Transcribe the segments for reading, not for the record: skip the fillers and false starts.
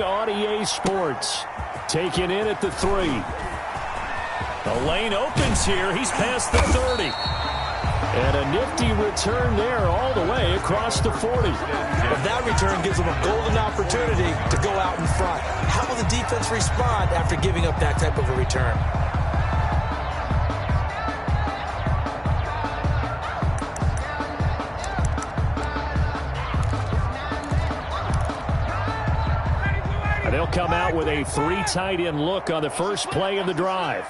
On EA Sports, taken in at the 3. The lane opens here. He's past the 30. And a nifty return there all the way across the 40. But that return gives them a golden opportunity to go out in front. How will the defense respond after giving up that type of a return? They'll come out with a 3 tight end look on the first play of the drive.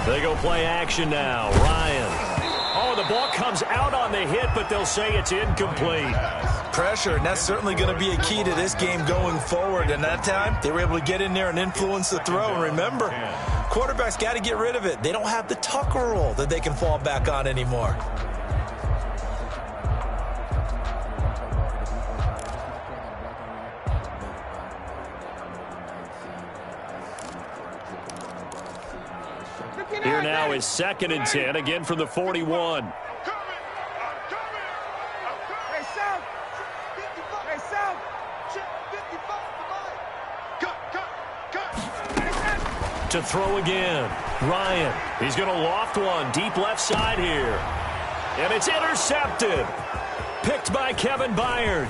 They go play action now. Ryan. Oh, the ball comes out on the hit, but they'll say it's incomplete. Pressure, and that's certainly going to be a key to this game going forward. And that time, they were able to get in there and influence the throw. And remember, quarterbacks got to get rid of it. They don't have the Tucker rule that they can fall back on anymore. Here now is 2nd and 10, again from the 41. To throw again. Ryan. He's going to loft one deep left side here. And it's intercepted. Picked by Kevin Byard.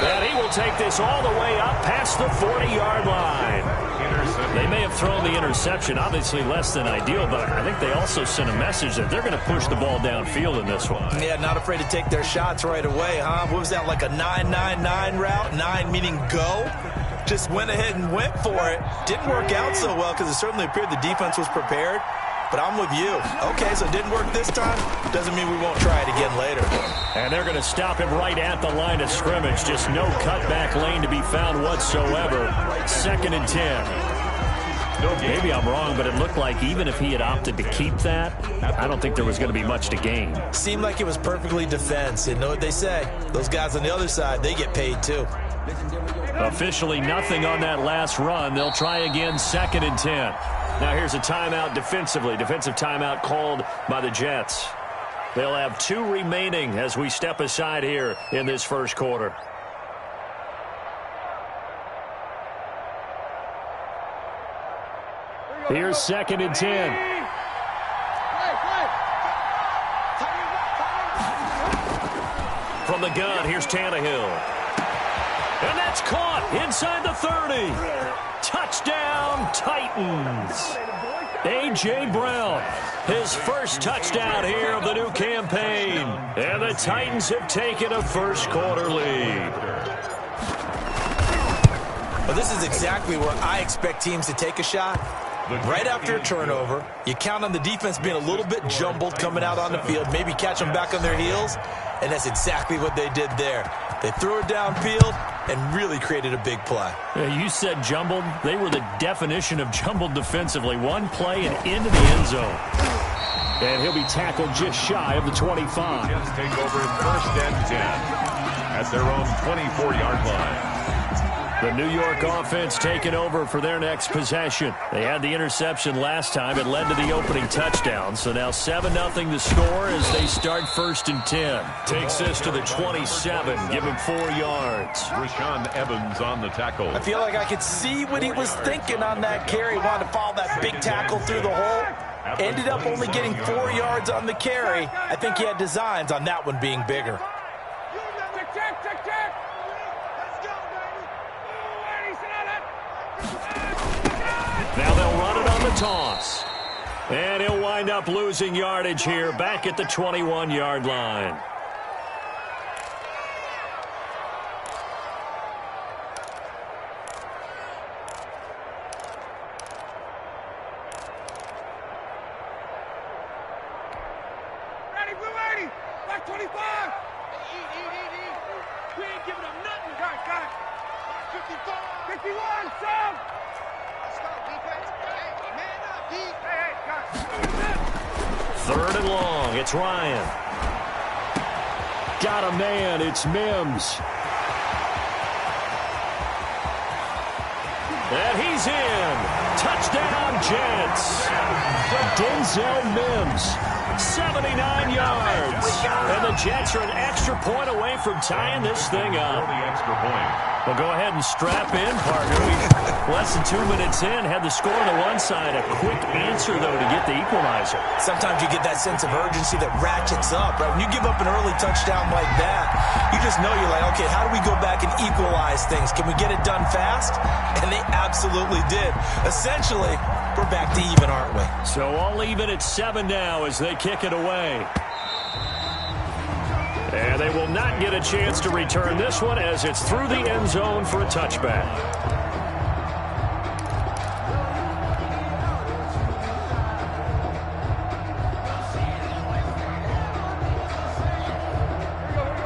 And he will take this all the way up past the 40-yard line. They may have thrown the interception, obviously less than ideal, but I think they also sent a message that they're going to push the ball downfield in this one. Yeah, not afraid to take their shots right away, huh? What was that, like a 9-9-9 route? 9 meaning go? Just went ahead and went for it. Didn't work out so well because it certainly appeared the defense was prepared. But I'm with you. Okay, so it didn't work this time. Doesn't mean we won't try it again later. And they're going to stop him right at the line of scrimmage. Just no cutback lane to be found whatsoever. 2nd and 10. Maybe I'm wrong, but it looked like even if he had opted to keep that, I don't think there was going to be much to gain. Seemed like it was perfectly defense. You know what they say? Those guys on the other side, they get paid too. Officially nothing on that last run. They'll try again 2nd and 10. Now here's a timeout defensively. Defensive timeout called by the Jets. They'll have 2 remaining as we step aside here in this first quarter. Here's 2nd and 10. From the gun, here's Tannehill. And that's caught inside the 30. Touchdown, Titans. A.J. Brown, his first touchdown here of the new campaign. And the Titans have taken a first quarter lead. Well, this is exactly where I expect teams to take a shot. Right after a turnover, you count on the defense being a little bit jumbled coming out on the field, maybe catch them back on their heels, and that's exactly what they did there. They threw it downfield and really created a big play. Yeah, you said jumbled. They were the definition of jumbled defensively. One play and into the end zone. And he'll be tackled just shy of the 25. Jets take over 1st and 10 at their own 24-yard line. The New York offense taking over for their next possession. They had the interception last time. It led to the opening touchdown. So now 7-0 the score as they start 1st and 10. Takes this to the 27. Give him 4 yards. Rashaan Evans on the tackle. I feel like I could see what he was thinking on that carry. Wanted to follow that big tackle through the hole. Ended up only getting 4 yards on the carry. I think he had designs on that one being bigger. Now they'll run it on the toss. And he'll wind up losing yardage here back at the 21-yard line. Ready, blue 80, back 25. We ain't giving them nothing. Got it. 55. 51, Sam. Let's go, defense. Hey, man up, D. Hey, got it. 3rd and long. It's Ryan. Got a man. It's Mims. And he's in. Touchdown, Jets. Denzel Mims, 79 yards. And the Jets are an extra point away from tying this thing up. The extra point. Well, go ahead and strap in, partner. Less than 2 minutes in, had the score on the one side. A quick answer, though, to get the equalizer. Sometimes you get that sense of urgency that ratchets up, right? When you give up an early touchdown like that, you just know you're like, okay, how do we go back and equalize things? Can we get it done fast? And they absolutely did. Essentially, we're back to even, aren't we? So all even at 7 now as they kick it away. And they will not get a chance to return this one as it's through the end zone for a touchback.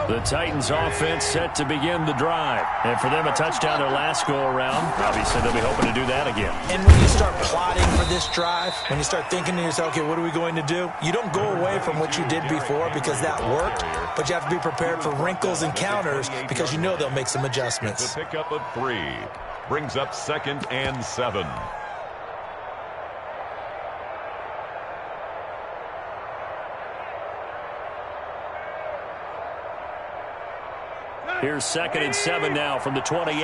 The Titans offense set to begin the drive. And for them, a touchdown their last go-around. Obviously, they'll be hoping to do that again. And when you start plotting for this drive, when you start thinking to yourself, okay, what are we going to do? You don't go away from what you did before because that worked, but you have to be prepared for wrinkles and counters because you know they'll make some adjustments. It's a pickup of 3. Brings up 2nd and 7. Here's 2nd and 7 now from the 28.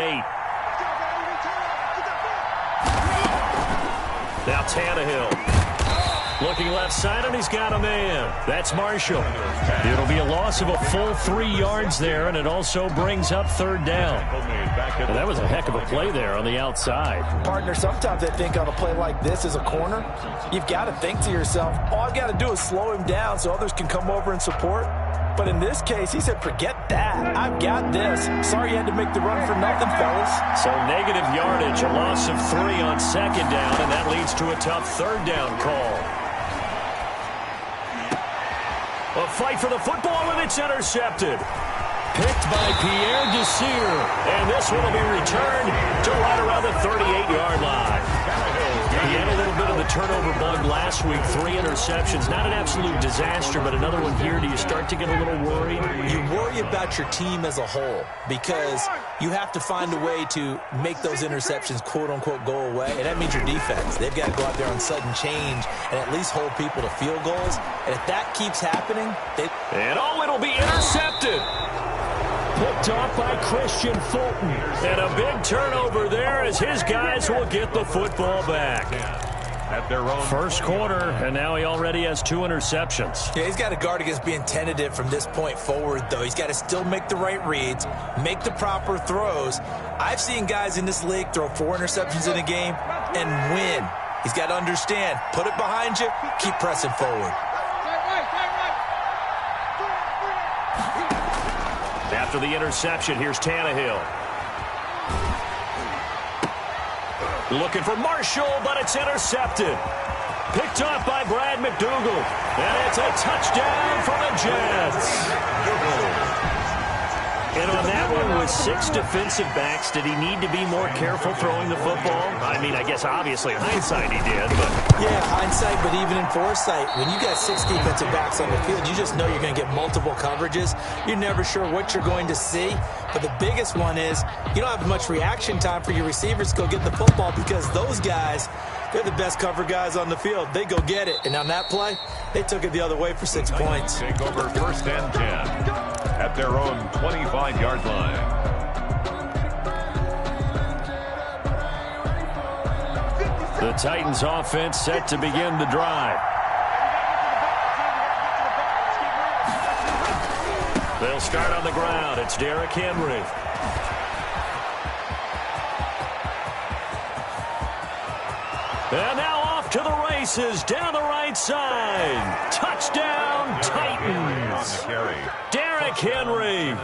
Now Tannehill. Looking left side, and he's got a man. That's Marshall. It'll be a loss of a full 3 yards there, and it also brings up 3rd down. And that was a heck of a play there on the outside. Partner, sometimes I think on a play like this as a corner, you've got to think to yourself, all I've got to do is slow him down so others can come over and support. But in this case, he said, forget that. I've got this. Sorry you had to make the run for nothing, fellas. So negative yardage, a loss of 3 on 2nd down, and that leads to a tough 3rd down call. A fight for the football, and it's intercepted. Picked by Pierre Desir. And this one will be returned to right around the 38-yard line. He had a little bit of the turnover bug last week. 3 interceptions. Not an absolute disaster, but another one here. Do you start to get a little worried? You worry about your team as a whole because you have to find a way to make those interceptions, quote-unquote, go away. And that means your defense. They've got to go out there on sudden change and at least hold people to field goals. And if that keeps happening, And it'll be intercepted. Picked off by Christian Fulton. And a big turnover there as his guys will get the football back. At their own First quarter, and now he already has 2 interceptions. Yeah, he's got to guard against being tentative from this point forward, though. He's got to still make the right reads, make the proper throws. I've seen guys in this league throw 4 interceptions in a game and win. He's got to understand, put it behind you, keep pressing forward. After the interception, here's Tannehill. Looking for Marshall, but it's intercepted. Picked off by Brad McDougald. And it's a touchdown for the Jets. And on that one, with 6 defensive backs, did he need to be more careful throwing the football? I mean, I guess obviously in hindsight he did, but... Yeah, hindsight, but even in foresight, when you got 6 defensive backs on the field, you just know you're going to get multiple coverages. You're never sure what you're going to see. But the biggest one is you don't have much reaction time for your receivers to go get the football because those guys, they're the best cover guys on the field. They go get it. And on that play, they took it the other way for 6 points. take over 1st and 10 at their own 25-yard line. The Titans offense set to begin the drive. They'll start on the ground. It's Derrick Henry. And now off to the races down the right side. Touchdown, Titans. Derrick Henry,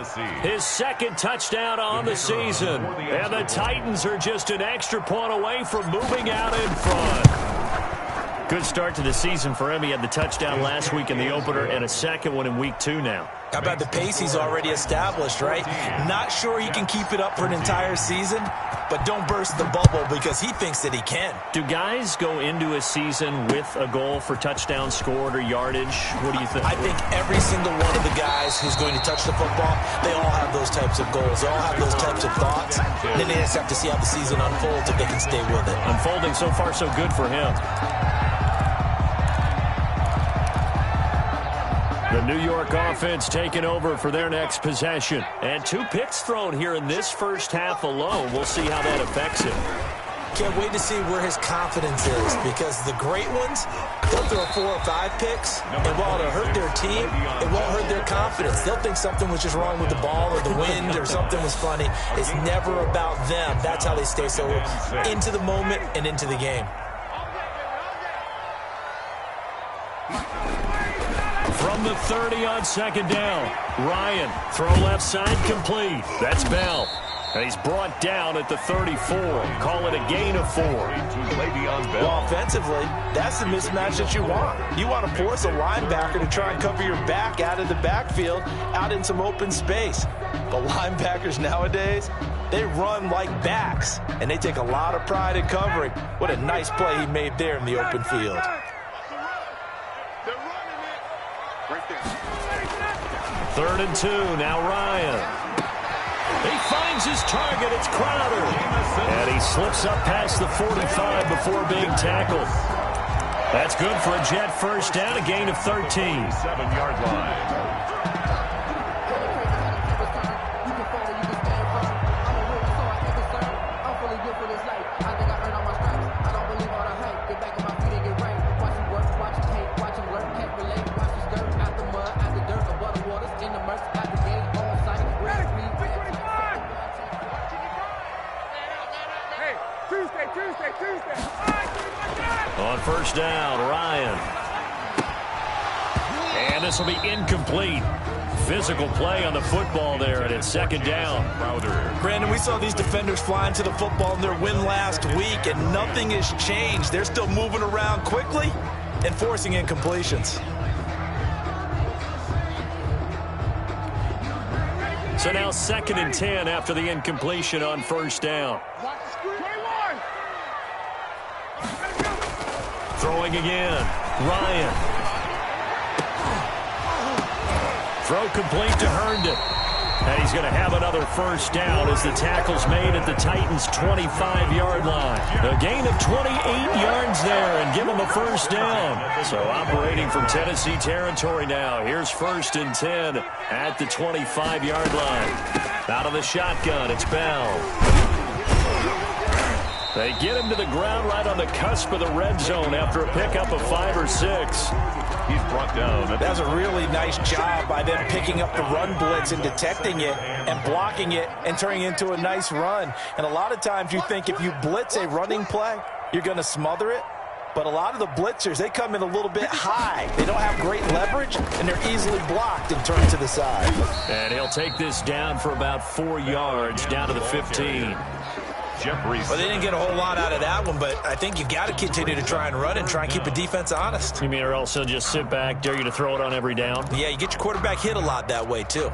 his 2nd touchdown on the season. And the Titans are just an extra point away from moving out in front. Good start to the season for him. He had the touchdown last week in the opener and a 2nd one in week 2 now. How about the pace he's already established, right? Not sure he can keep it up for an entire season, but don't burst the bubble because he thinks that he can. Do guys go into a season with a goal for touchdowns scored or yardage? What do you think? I think every single one of the guys who's going to touch the football, they all have those types of goals. They all have those types of thoughts. And then they just have to see how the season unfolds if they can stay with it. Unfolding so far so good for him. The New York offense taking over for their next possession. And 2 picks thrown here in this first half alone. We'll see how that affects him. Can't wait to see where his confidence is, because the great ones, they'll throw 4 or 5 picks, and while it'll hurt their team, it won't hurt their confidence. They'll think something was just wrong with the ball or the wind or something was funny. It's never about them. That's how they stay so into the moment and into the game. From the 30 on second down, Ryan, throw left side complete. That's Bell. And he's brought down at the 34. Call it a gain of 4. Well, offensively, that's the mismatch that you want. You want to force a linebacker to try and cover your back out of the backfield, out in some open space. But linebackers nowadays, they run like backs, and they take a lot of pride in covering. What a nice play he made there in the open field. Third and 2, now Ryan. He finds his target, it's Crowder. And he slips up past the 45 before being tackled. That's good for a Jet first down, a gain of 13. 7-yard line. On first down, Ryan. And this will be incomplete. Physical play on the football there, and it's second down. Brandon, we saw these defenders flying to the football in their win last week, and nothing has changed. They're still moving around quickly and forcing incompletions. So now second and 10 after the incompletion on first down. Throwing again, Ryan. Throw complete to Herndon. And he's going to have another first down as the tackle's made at the Titans' 25-yard line. A gain of 28 yards there and give him a first down. So operating from Tennessee territory now. Here's first and 10 at the 25-yard line. Out of the shotgun, it's Bell. They get him to the ground right on the cusp of the red zone after a pickup of 5 or 6. He's brought down. That's a really nice job by them picking up the run blitz and detecting it and blocking it and turning it into a nice run. And a lot of times you think if you blitz a running play, you're going to smother it. But a lot of the blitzers, they come in a little bit high. They don't have great leverage, and they're easily blocked and turned to the side. And he'll take this down for about 4 yards, down to the 15. Well, they didn't get a whole lot out of that one, but I think you got to continue to try and run and try and keep the defense honest. You mean or else they'll just sit back, dare you to throw it on every down? Yeah, you get your quarterback hit a lot that way, too.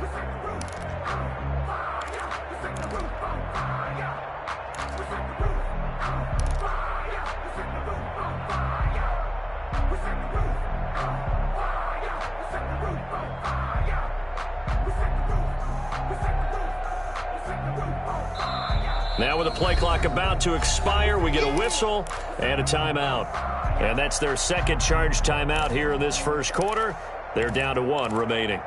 Now with the play clock about to expire, we get a whistle and a timeout. And that's their second charge timeout here in this first quarter. They're down to 1 remaining.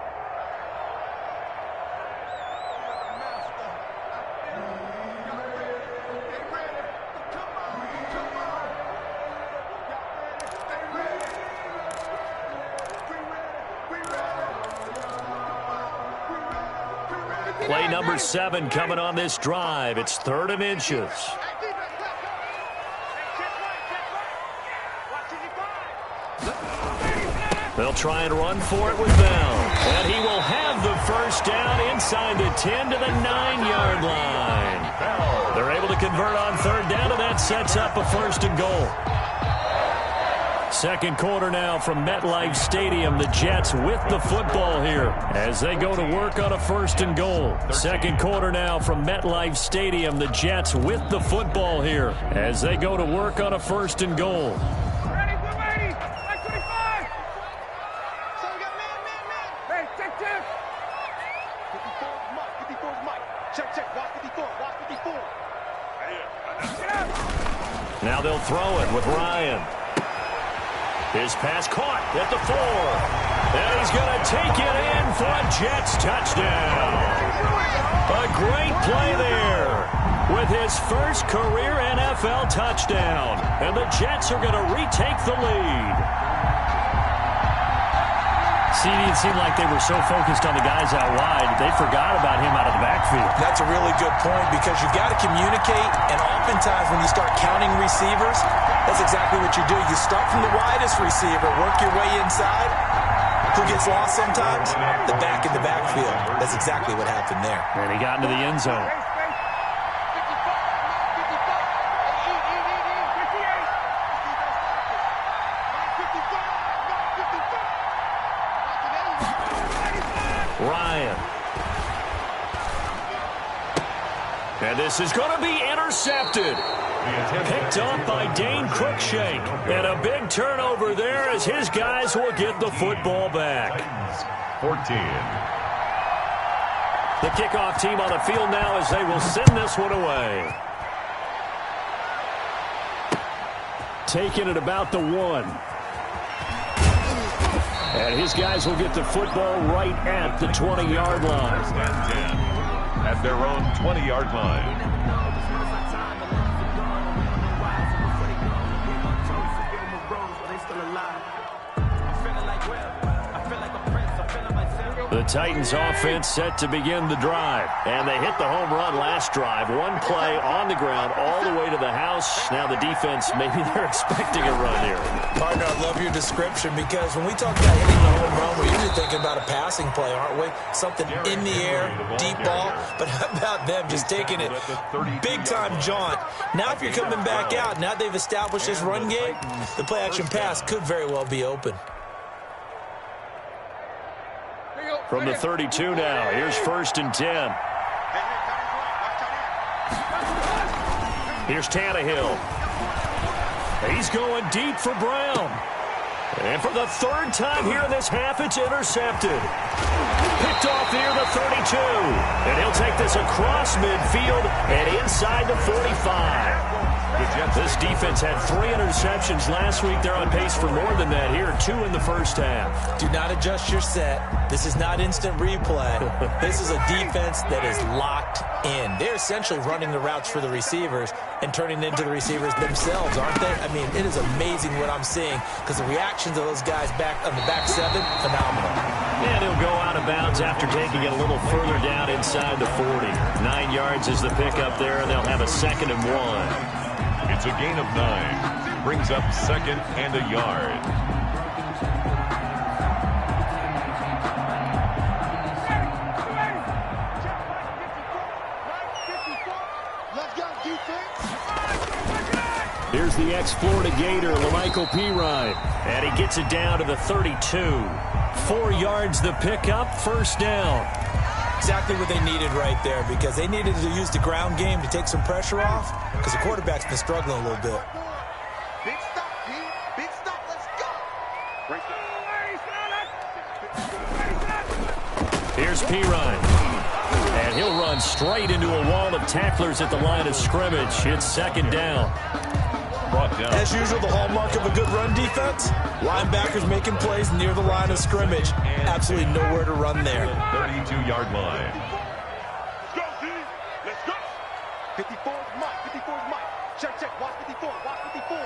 Play number 7 coming on this drive. It's 3rd and inches. They'll try and run for it with Bell. And he will have the first down inside the 10 to the 9-yard line. They're able to convert on 3rd down, and that sets up a 1st and goal. Second quarter now from MetLife Stadium. The Jets with the football here as they go to work on a first and goal. Second quarter now from MetLife Stadium. The Jets with the football here as they go to work on a first and goal. Ready, we're ready. 25. So we got man. Hey, check. 54 is Mike. 54 is Mike. Check. Watch 54. Watch 54. Now they'll throw it with Ryan. His pass caught at the 4. And he's going to take it in for a Jets touchdown. A great play there with his first career NFL touchdown. And the Jets are going to retake the lead. See, it seemed like they were so focused on the guys out wide, they forgot about him out of the backfield. That's a really good point because you got to communicate, and oftentimes when you start counting receivers, that's exactly what you do. You start from the widest receiver, work your way inside. Who gets lost sometimes? The back in the backfield. That's exactly what happened there. And he got into the end zone. Ryan. And this is going to be intercepted. Picked off by Dane Cruikshank. And a big turnover there as his guys will get the football back. 14. The kickoff team on the field now as they will send this one away. Taking it about the 1. And his guys will get the football right at the 20-yard line. And 10 at their own 20-yard line. The Titans offense set to begin the drive. And they hit the home run last drive. One play on the ground all the way to the house. Now the defense, maybe they're expecting a run here. Partner, I love your description because when we talk about hitting the home run, we're usually thinking about a passing play, aren't we? Something in the air, deep ball. But how about them just taking it big-time jaunt? Now if you're coming back out, now they've established this run game, the play-action pass could very well be open. From the 32 now, here's 1st and 10. Here's Tannehill. He's going deep for Brown. And for the 3rd time here in this half, it's intercepted. Picked off near the 32. And he'll take this across midfield and inside the 45. This defense had 3 interceptions last week. They're on pace for more than that here. 2 in the first half. Do not adjust your set. This is not instant replay. This is a defense that is locked in. They're essentially running the routes for the receivers and turning into the receivers themselves, aren't they? I mean, it is amazing what I'm seeing because the reactions of those guys back on the back 7, phenomenal. And he'll go out of bounds after taking it a little further down inside the 40. 9 yards is the pickup there, and they'll have a 2nd and 1. It's a gain of 9. Brings up 2nd and a yard. Here's the ex-Florida Gator, LaMichael Pirine. And he gets it down to the 32. 4 yards the pickup, 1st down. Exactly what they needed right there because they needed to use the ground game to take some pressure off because the quarterback's been struggling a little bit. Big stop, D. Big stop. Let's go. Here's Pirine. And he'll run straight into a wall of tacklers at the line of scrimmage. It's 2nd down. As usual, the hallmark of a good run defense, linebackers making plays near the line of scrimmage. Absolutely nowhere to run there. 32-yard line. Let's go, D. Let's go. 54 is Mike. 54 is Mike. Check. Watch 54. Watch 54.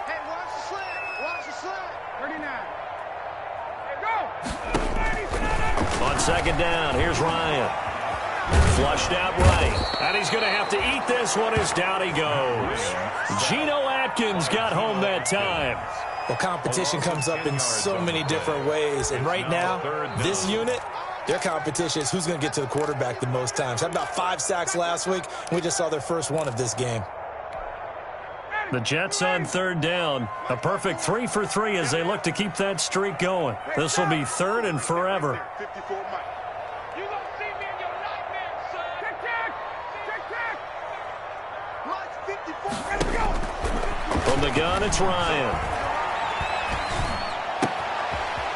Hey, watch the slant. Watch the slant. 39. Hey, go. On 2nd down, here's Ryan. Flushed out right. And he's going to have to eat this one as down he goes. Geno Atkins got home that time. Well, competition comes up in so many different ways. And right now, this unit, their competition is who's going to get to the quarterback the most times. Had about 5 sacks last week, and we just saw their first one of this game. The Jets on third down. A perfect 3 for 3 as they look to keep that streak going. This will be third and forever. 54 Mike. You don't see me in your nightmares, son. Check. Mike's 54. Let's go. From the gun, it's Ryan.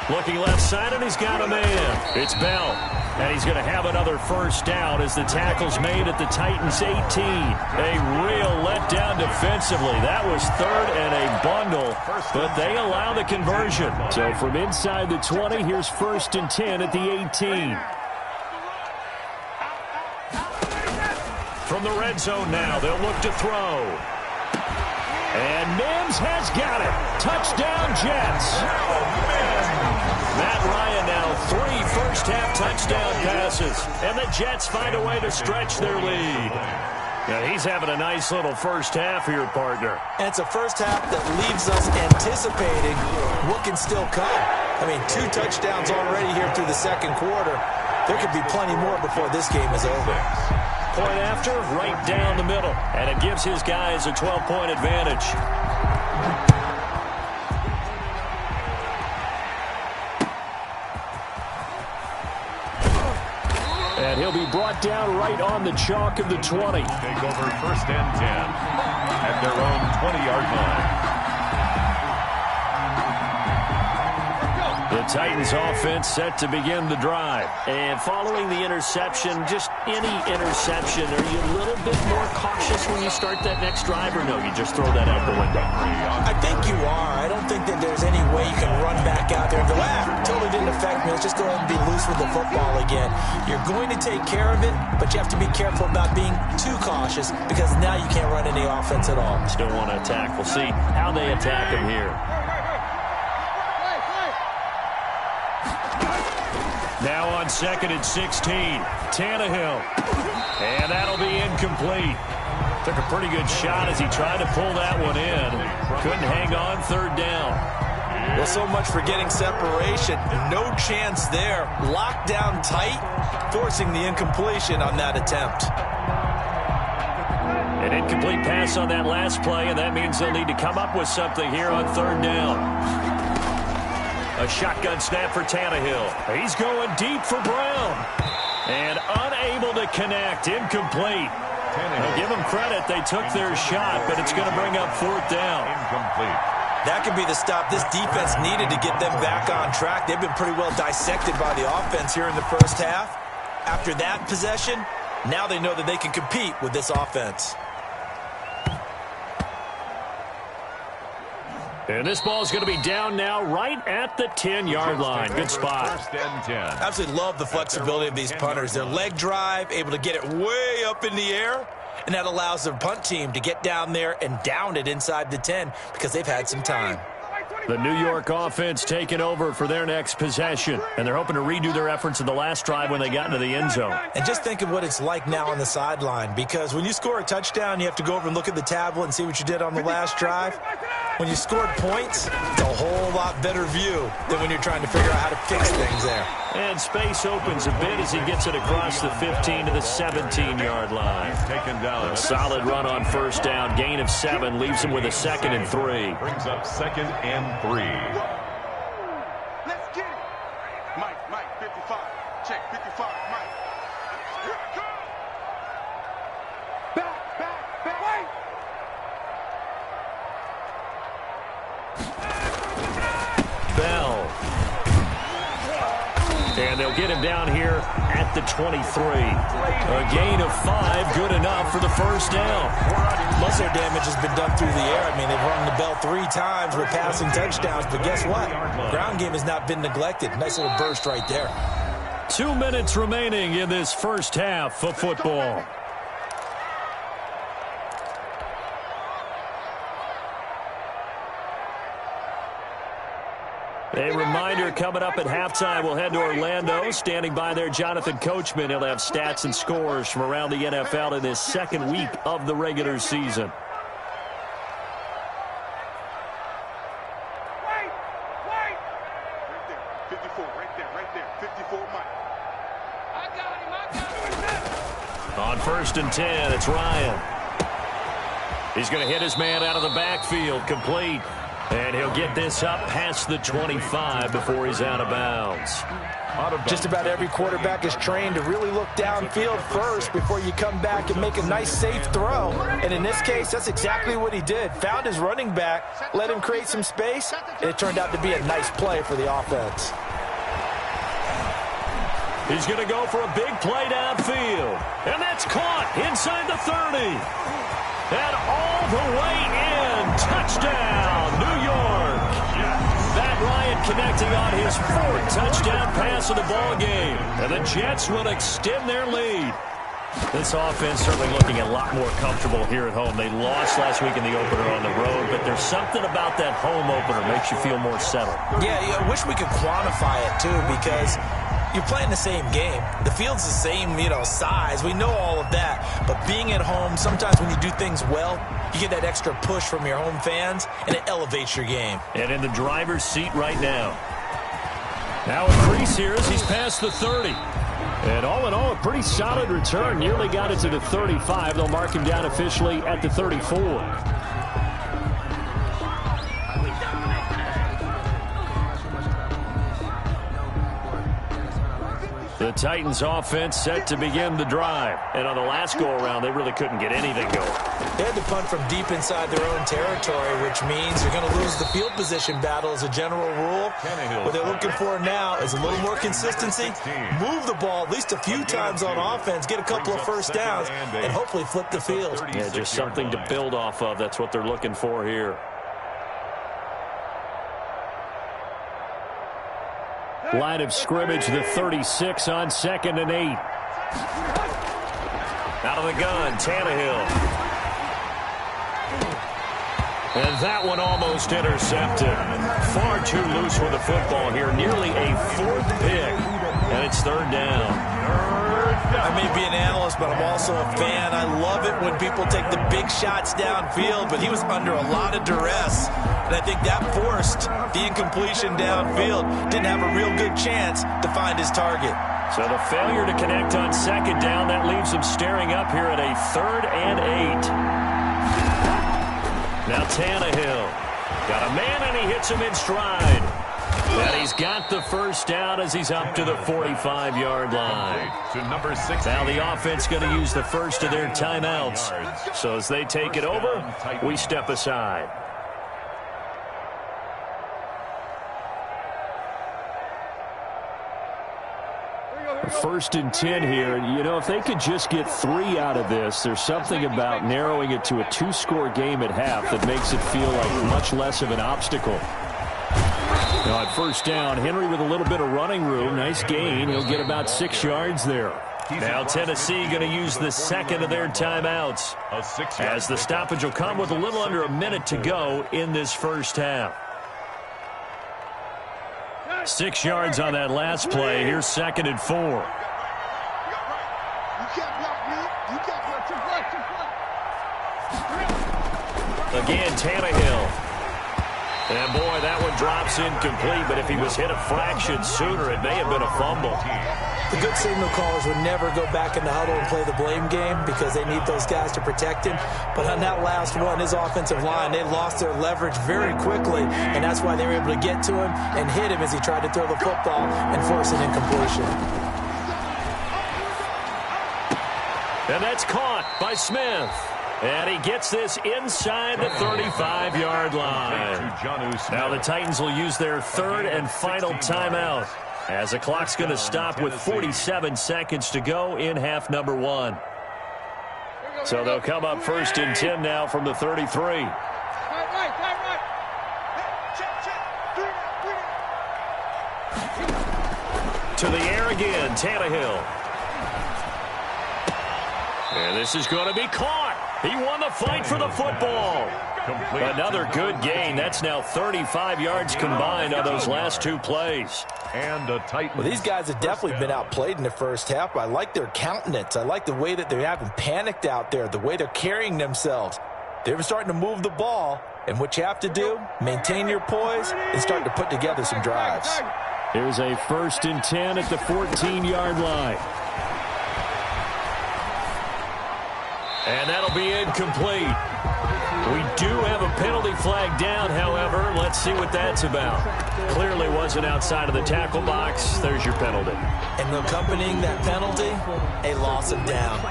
Looking left side, and he's got a man. It's Bell. And he's going to have another first down as the tackle's made at the Titans' 18. A real letdown defensively. That was third and a bundle, but they allow the conversion. So from inside the 20, here's 1st and 10 at the 18. From the red zone now, they'll look to throw. And Mims has got it. Touchdown, Jets. Matt Ryan now 3 first-half touchdown passes. And the Jets find a way to stretch their lead. Now he's having a nice little first half here, partner. And it's a first half that leaves us anticipating what can still come. I mean, 2 touchdowns already here through the second quarter. There could be plenty more before this game is over. Point after, right down the middle. And it gives his guys a 12-point advantage. And he'll be brought down right on the chalk of the 20. Take over 1st and 10 at their own 20-yard line. The Titans offense set to begin the drive. And following the interception, just any interception, are you a little bit more cautious when you start that next drive, or no, you just throw that out the window? I think you are. I don't think that there's any way you can run back out there and go, totally didn't affect me. Let's just go ahead and be loose with the football again. You're going to take care of it, but you have to be careful about being too cautious because now you can't run any offense at all. Still want to attack. We'll see how they attack him here. Now on 2nd and 16, Tannehill. And that'll be incomplete. Took a pretty good shot as he tried to pull that one in. Couldn't hang on 3rd down. Well, so much for getting separation. No chance there. Locked down tight, forcing the incompletion on that attempt. An incomplete pass on that last play, and that means they'll need to come up with something here on 3rd down. A shotgun snap for Tannehill. He's going deep for Brown. And unable to connect. Incomplete. I'll give them credit. They took their shot, but it's going to bring up 4th down. Incomplete. That could be the stop this defense needed to get them back on track. They've been pretty well dissected by the offense here in the first half. After that possession, now they know that they can compete with this offense. And this ball is going to be down now right at the 10-yard line. Good spot. 1st and 10. I absolutely love the flexibility of these punters. Their leg drive, able to get it way up in the air, and that allows their punt team to get down there and down it inside the 10 because they've had some time. The New York offense taking over for their next possession, and they're hoping to redo their efforts in the last drive when they got into the end zone. And just think of what it's like now on the sideline, because when you score a touchdown, you have to go over and look at the tablet and see what you did on the last drive. When you scored points, it's a whole lot better view than when you're trying to figure out how to fix things there. And space opens a bit as he gets it across the 15 to the 17-yard line. Taken down. A solid run on 1st down. Gain of 7 leaves him with a 2nd and 3. Brings up 2nd and 3. Let's get it. Mike, 55. Check, 55, Mike. Here I come. Back, wait. Bell. And they'll get him down here at the 23. A gain of 5, good enough for the 1st down. Most of their damage has been done through the air. I mean, they've rung the bell 3 times with passing touchdowns, but guess what? Ground game has not been neglected. Nice little burst right there. 2 minutes remaining in this first half of football. A reminder coming up at halftime, we'll head to Orlando. Standing by there, Jonathan Coachman. He'll have stats and scores from around the NFL in this 2nd week of the regular season. Wait. Right there. 54, right there. 54, Mike. I got him. On 1st and 10, it's Ryan. He's going to hit his man out of the backfield, complete. And he'll get this up past the 25 before he's out of bounds. Just about every quarterback is trained to really look downfield first before you come back and make a nice, safe throw. And in this case, that's exactly what he did. Found his running back, let him create some space, and it turned out to be a nice play for the offense. He's going to go for a big play downfield. And that's caught inside the 30. And all the way in. Touchdown, New York. Matt Ryan connecting on his 4th touchdown pass of the ball game. And the Jets will extend their lead. This offense certainly looking a lot more comfortable here at home. They lost last week in the opener on the road, but there's something about that home opener makes you feel more settled. Yeah, I wish we could quantify it, too, because you're playing the same game. The field's the same, size. We know all of that. But being at home, sometimes when you do things well, you get that extra push from your home fans, and it elevates your game. And in the driver's seat right now. Now a crease here as he's past the 30. And all in all, a pretty solid return. Nearly got it to the 35. They'll mark him down officially at the 34. The Titans offense set to begin the drive. And on the last go-around, they really couldn't get anything going. They had to punt from deep inside their own territory, which means you're going to lose the field position battle as a general rule. What they're looking for now is a little more consistency, move the ball at least a few times on offense, get a couple of first downs, and hopefully flip the field. Yeah, just something to build off of. That's what they're looking for here. Line of scrimmage, the 36 on 2nd and 8. Out of the gun, Tannehill. And that one almost intercepted. Far too loose with the football here. Nearly a 4th pick. And it's 3rd down. I may be an analyst, but I'm also a fan. I love it when people take the big shots downfield, but he was under a lot of duress. And I think that forced the incompletion downfield. Didn't have a real good chance to find his target. So the failure to connect on 2nd down, that leaves him staring up here at a 3rd and 8. Now Tannehill. Got a man, and he hits him in stride. And he's got the first down as he's up to the 45-yard line. Now the offense going to use the first of their timeouts. So as they take it over, we step aside. 1st and 10 here. If they could just get 3 out of this, there's something about narrowing it to a 2-score game at half that makes it feel like much less of an obstacle. Now at 1st down, Henry with a little bit of running room. Nice gain. He'll get about 6 yards there. Now Tennessee going to use the 2nd of their timeouts, as the stoppage will come with a little under a minute to go in this first half. 6 yards on that last play. Here's 2nd and 4. Again, Tannehill. And, boy, that one drops incomplete, but if he was hit a fraction sooner, it may have been a fumble. The good signal callers would never go back in the huddle and play the blame game because they need those guys to protect him. But on that last one, his offensive line, they lost their leverage very quickly, and that's why they were able to get to him and hit him as he tried to throw the football and force an incompletion. And that's caught by Smith. And he gets this inside the 35-yard line. Now the Titans will use their 3rd and final timeout, as the clock's going to stop with 47 seconds to go in half number 1. So they'll come up 1st and 10 now from the 33. To the air again, Tannehill. And this is going to be caught. He won the fight for the football. Another good gain. That's now 35 yards combined on those last 2 plays. And a tight. Well, these guys have definitely been outplayed in the first half. I like their countenance. I like the way that they haven't panicked out there, the way they're carrying themselves. They're starting to move the ball, and what you have to do, maintain your poise and start to put together some drives. Here's a 1st and 10 at the 14-yard line. And that'll be incomplete. We do have a penalty flag down, however. Let's see what that's about. Clearly wasn't outside of the tackle box. There's your penalty. And accompanying that penalty, a loss of down.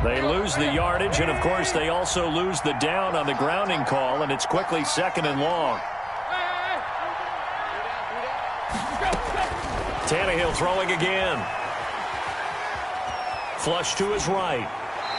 They lose the yardage, and, of course, they also lose the down on the grounding call, and it's quickly 2nd and long. Tannehill throwing again. Flush to his right.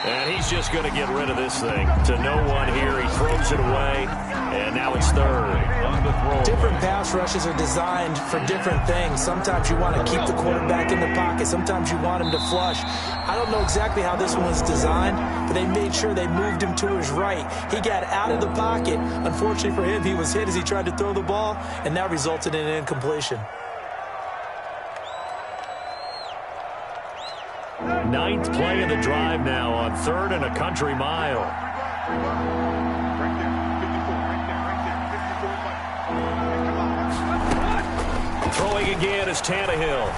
And he's just going to get rid of this thing. To no one here. He throws it away. And now it's 3rd. Different pass rushes are designed for different things. Sometimes you want to keep the quarterback in the pocket. Sometimes you want him to flush. I don't know exactly how this one was designed, but they made sure they moved him to his right. He got out of the pocket. Unfortunately for him, he was hit as he tried to throw the ball, and that resulted in an incompletion. 9th play of the drive now on 3rd and a country mile. Throwing again is Tannehill.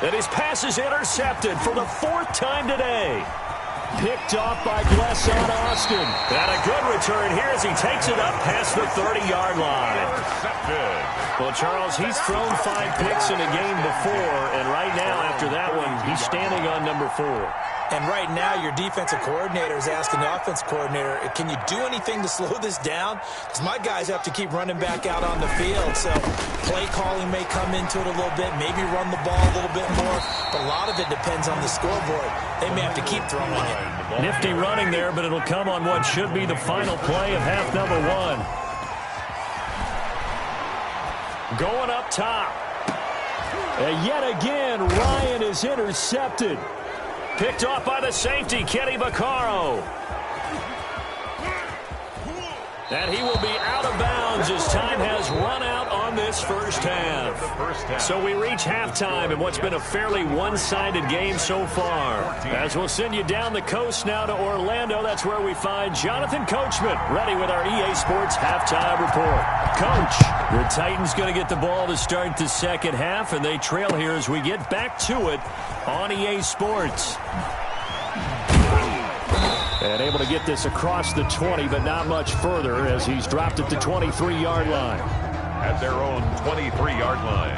And his pass is intercepted for the 4th time today. Picked off by Glesson Austin. And a good return here as he takes it up past the 30-yard line. Well, Charles, he's thrown 5 picks in a game before, and right now, after that one, he's standing on number 4. And right now, your defensive coordinator is asking the offense coordinator, can you do anything to slow this down? Because my guys have to keep running back out on the field. So play calling may come into it a little bit, maybe run the ball a little bit more. But a lot of it depends on the scoreboard. They may have to keep throwing it. Nifty running there, but it'll come on what should be the final play of half number 1. Going up top. And yet again, Ryan is intercepted. Picked off by the safety, Kenny Vaccaro. And he will be out of bounds as time has run out on this first half. So we reach halftime in what's been a fairly one-sided game so far. As we'll send you down the coast now to Orlando, that's where we find Jonathan Coachman ready with our EA Sports halftime report. Coach, the Titans going to get the ball to start the second half, and they trail here as we get back to it on EA Sports. And able to get this across the 20, but not much further as he's dropped at the 23-yard line. At their own 23-yard line.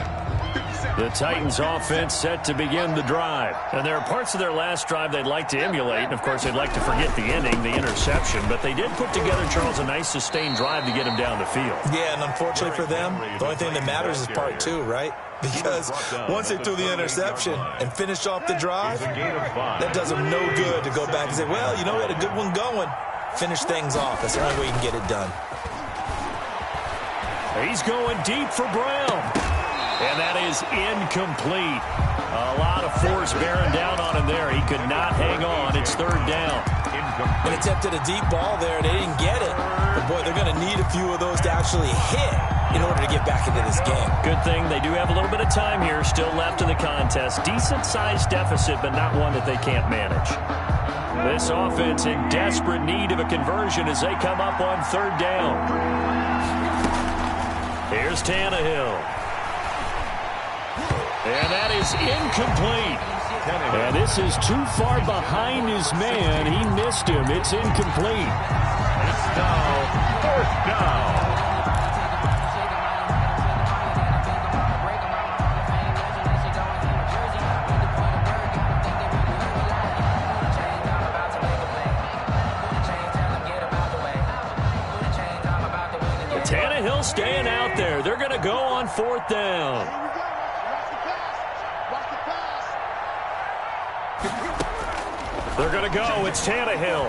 The Titans offense set to begin the drive. And there are parts of their last drive they'd like to emulate. And, of course, they'd like to forget the inning, the interception. But they did put together, Charles, a nice sustained drive to get him down the field. Yeah, and unfortunately for them, the only thing that matters is part 2, right? Because once they threw the interception and finished off the drive, that does them no good to go back and say, well, you know, we had a good one going. Finish things off. That's the only way you can get it done. He's going deep for Brown. And that is incomplete. A lot of force bearing down on him there. He could not hang on. It's 3rd down. And attempted a deep ball there, and they didn't get it. But, boy, they're going to need a few of those to actually hit in order to get back into this game. Good thing they do have a little bit of time here still left in the contest. Decent-sized deficit, but not one that they can't manage. This offense in desperate need of a conversion as they come up on 3rd down. Here's Tannehill. And that is incomplete. And this is too far behind his man. He missed him. It's incomplete. It's now 4th down. Tannehill staying out there. They're going to go on 4th down. They're going to go. It's Tannehill.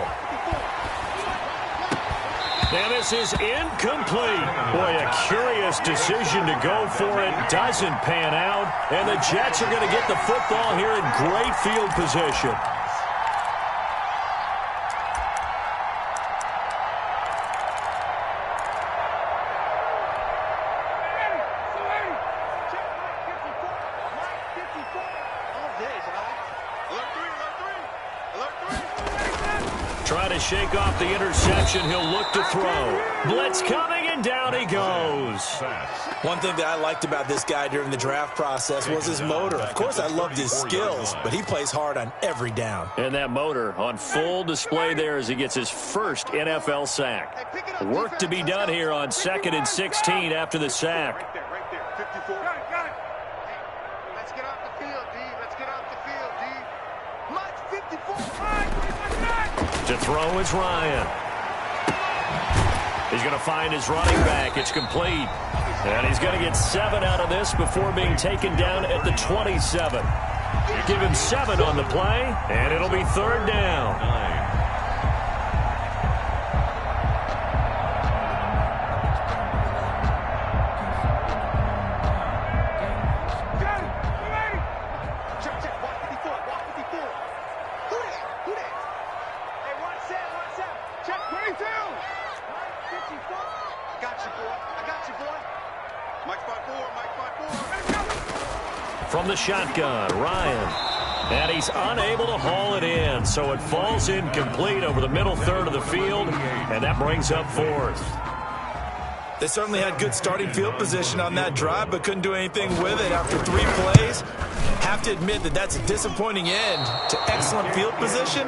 And this is incomplete. Boy, a curious decision to go for it. Doesn't pan out. And the Jets are going to get the football here in great field position. Trying to shake off the interception. He'll look to throw. Blitz coming, and down he goes. One thing that I liked about this guy during the draft process was his motor. Of course, I loved his skills, but he plays hard on every down. And that motor on full display there as he gets his first NFL sack. Work to be done here on 2nd and 16 after the sack. Right there, 54. Got it. Let's get off the field, D. Let's get off the field, D. Mike, 54. To throw is Ryan. He's going to find his running back. It's complete. And he's going to get 7 out of this before being taken down at the 27. Give him 7 on the play, and it'll be 3rd down. From the shotgun, Ryan. And he's unable to haul it in, so it falls incomplete over the middle third of the field, and that brings up 4th. They certainly had good starting field position on that drive, but couldn't do anything with it after 3 plays. Have to admit that that's a disappointing end to excellent field position.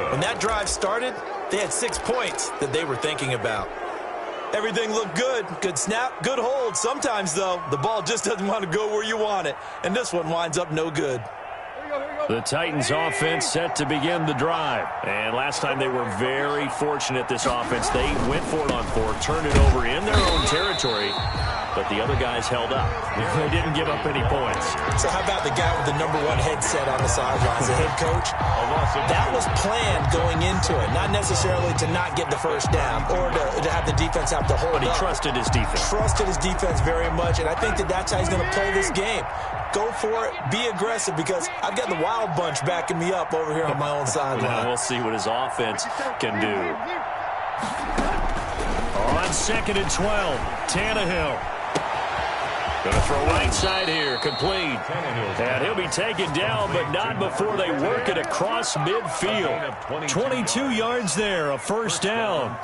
When that drive started, they had 6 points that they were thinking about. Everything looked good. Good snap, good hold. Sometimes, though, the ball just doesn't want to go where you want it. And this one winds up no good. The Titans offense set to begin the drive. And last time they were very fortunate, this offense. They went for it on 4, turned it over in their own territory, but the other guys held up. They didn't give up any points. So how about the guy with the #1 headset on the sidelines, the head coach? That was planned going into it, not necessarily to not get the first down or to have the defense have to hold up. But he trusted his defense. Trusted his defense very much, and I think that that's how he's going to play this game. Go for it, be aggressive, because I've got the wild bunch backing me up over here on my own sideline. Now we'll see what his offense can do. On 2nd and 12, Tannehill. Going to throw right side here, complete. And he'll be taken down, but not before they work it across midfield. 22 yards there, a 1st down.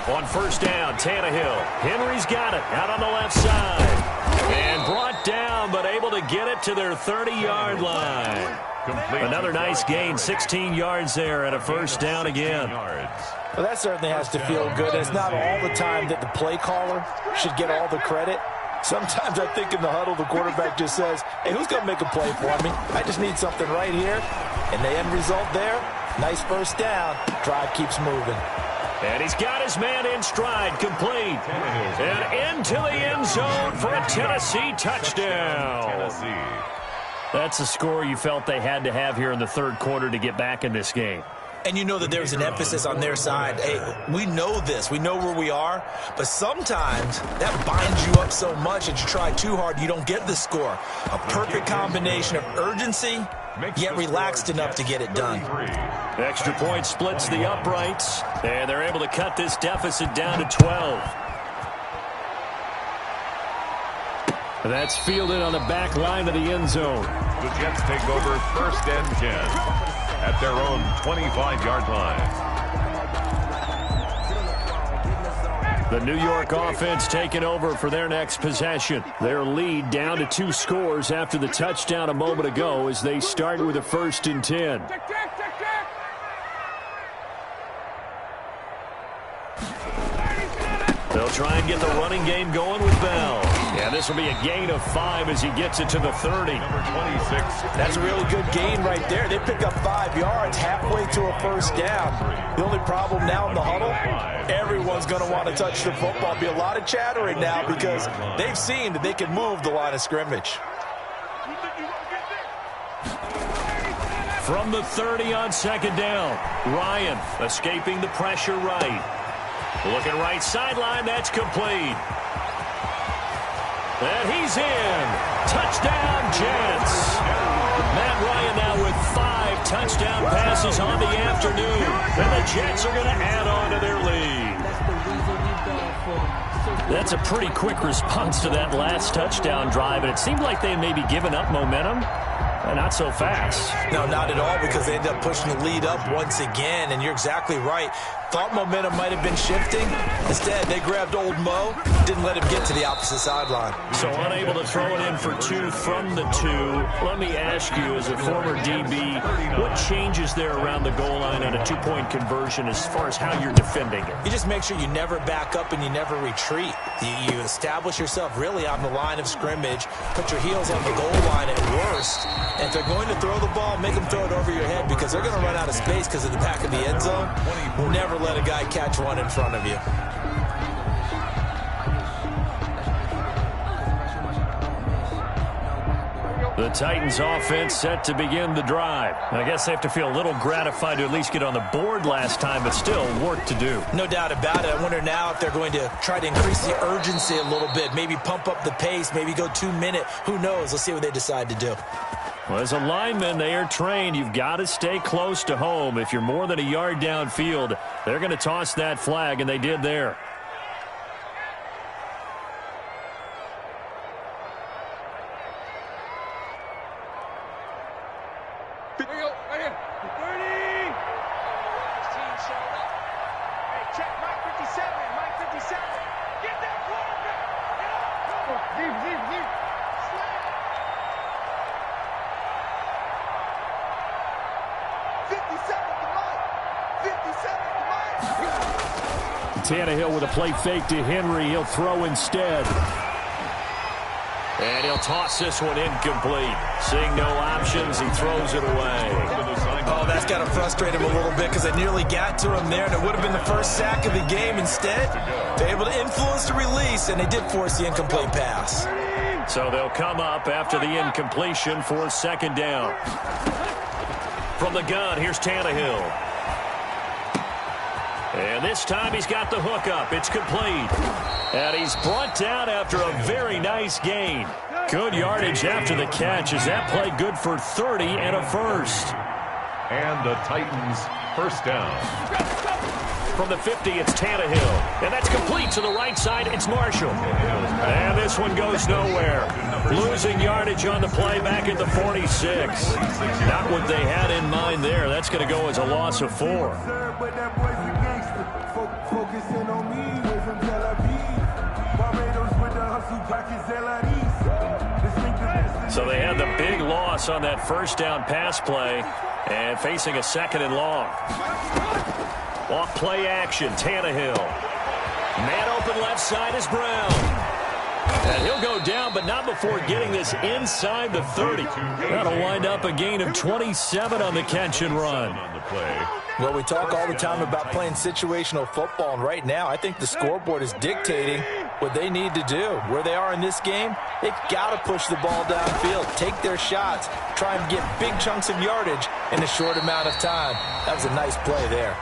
On 1st down, Tannehill. Henry's got it out on the left side. And brought down, but able to get it to their 30-yard line. Another nice gain, 16 yards there at a 1st down again. Well, that certainly has to feel good. It's not all the time that the play caller should get all the credit. Sometimes I think in the huddle, the quarterback just says, hey, who's going to make a play for me? I just need something right here. And the end result there, nice 1st down. Drive keeps moving. And he's got his man in stride, complete. And into the end zone for a Tennessee touchdown. That's a score you felt they had to have here in the 3rd quarter to get back in this game. And you know that there's an emphasis on their side. Hey, we know this. We know where we are. But sometimes that binds you up so much that you try too hard, you don't get the score. A perfect combination of urgency, yet relaxed enough to get it done. Extra point splits the uprights, and they're able to cut this deficit down to 12. That's fielded on the back line of the end zone. The Jets take over 1st and 10 at their own 25-yard line. The New York offense taking over for their next possession. Their lead down to 2 scores after the touchdown a moment ago as they start with a 1st and 10. They'll try and get the running game going with Bell. Yeah, this will be a gain of 5 as he gets it to the 30. Number 26. That's a really good gain right there. They pick up 5 yards halfway to a 1st down. The only problem now in the huddle, everyone's going to want to touch the football. Be a lot of chattering now because they've seen that they can move the line of scrimmage. From the 30 on 2nd down, Ryan escaping the pressure right. Looking right sideline, that's complete. And he's in. Touchdown, Jets. Matt Ryan now with 5 touchdown passes on the afternoon. And the Jets are going to add on to their lead. That's a pretty quick response to that last touchdown drive, and it seemed like they may be giving up momentum. Not so fast. No, not at all, because they ended up pushing the lead up once again, and you're exactly right. Thought momentum might have been shifting. Instead, they grabbed old Mo, didn't let him get to the opposite sideline. So unable to throw it in for 2 from the 2. Let me ask you, as a former DB, what changes there around the goal line on a 2-point conversion as far as how you're defending it? You just make sure you never back up and you never retreat. You establish yourself really on the line of scrimmage, put your heels on the goal line at worst, and if they're going to throw the ball, make them throw it over your head, because they're going to run out of space because of the back of the end zone. Never let a guy catch one in front of you. The Titans offense set to begin the drive. I guess they have to feel a little gratified to at least get on the board last time, but still work to do. No doubt about it. I wonder now if they're going to try to increase the urgency a little bit, maybe pump up the pace, maybe go 2-minute. Who knows? Let's see what they decide to do. Well, as a lineman, they are trained. You've got to stay close to home. If you're more than a yard downfield, they're going to toss that flag, and they did there. Tannehill with a play fake to Henry. He'll throw instead. And he'll toss this one incomplete. Seeing no options, he throws it away. Oh, that's got to frustrate him a little bit, because it nearly got to him there, and it would have been the first sack of the game. Instead, they're able to influence the release, and they did force the incomplete pass. So they'll come up after the incompletion for 2nd down. From the gun, here's Tannehill. And this time he's got the hook up. It's complete. And he's brought down after a very nice gain. Good yardage after the catch. Is that play good for 30 and a first? And the Titans first down. From the 50, it's Tannehill. And that's complete to the right side. It's Marshall. And this one goes nowhere. Losing yardage on the play back at the 46. Not what they had in mind there. That's going to go as a loss of 4. So they had the big loss on that first down pass play, and facing a 2nd and long. Off play action, Tannehill. Man open left side is Brown. And he'll go down, but not before getting this inside the 30. That'll wind up a gain of 27 on the catch and run. Well, we talk all the time about playing situational football, and right now I think the scoreboard is dictating what they need to do. Where they are in this game, they've got to push the ball downfield, take their shots, try and get big chunks of yardage in a short amount of time. That was a nice play there.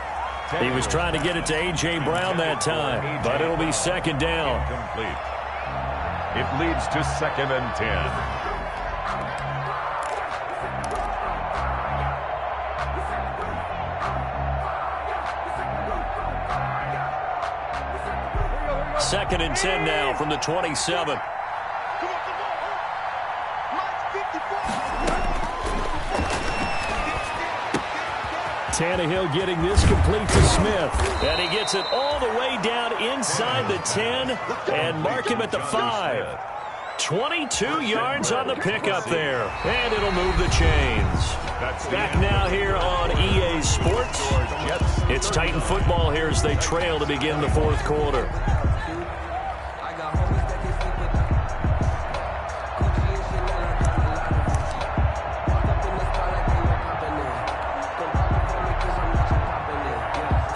He was trying to get it to A.J. Brown that time, but it'll be 2nd down. It leads to 2nd and 10. Second and 10 now from the 27. Tannehill getting this complete to Smith. And he gets it all the way down inside the 10 and mark him at the 5. 22 yards on the pickup there. And it'll move the chains. Back now here on EA Sports. It's Titan football here as they trail to begin the 4th quarter.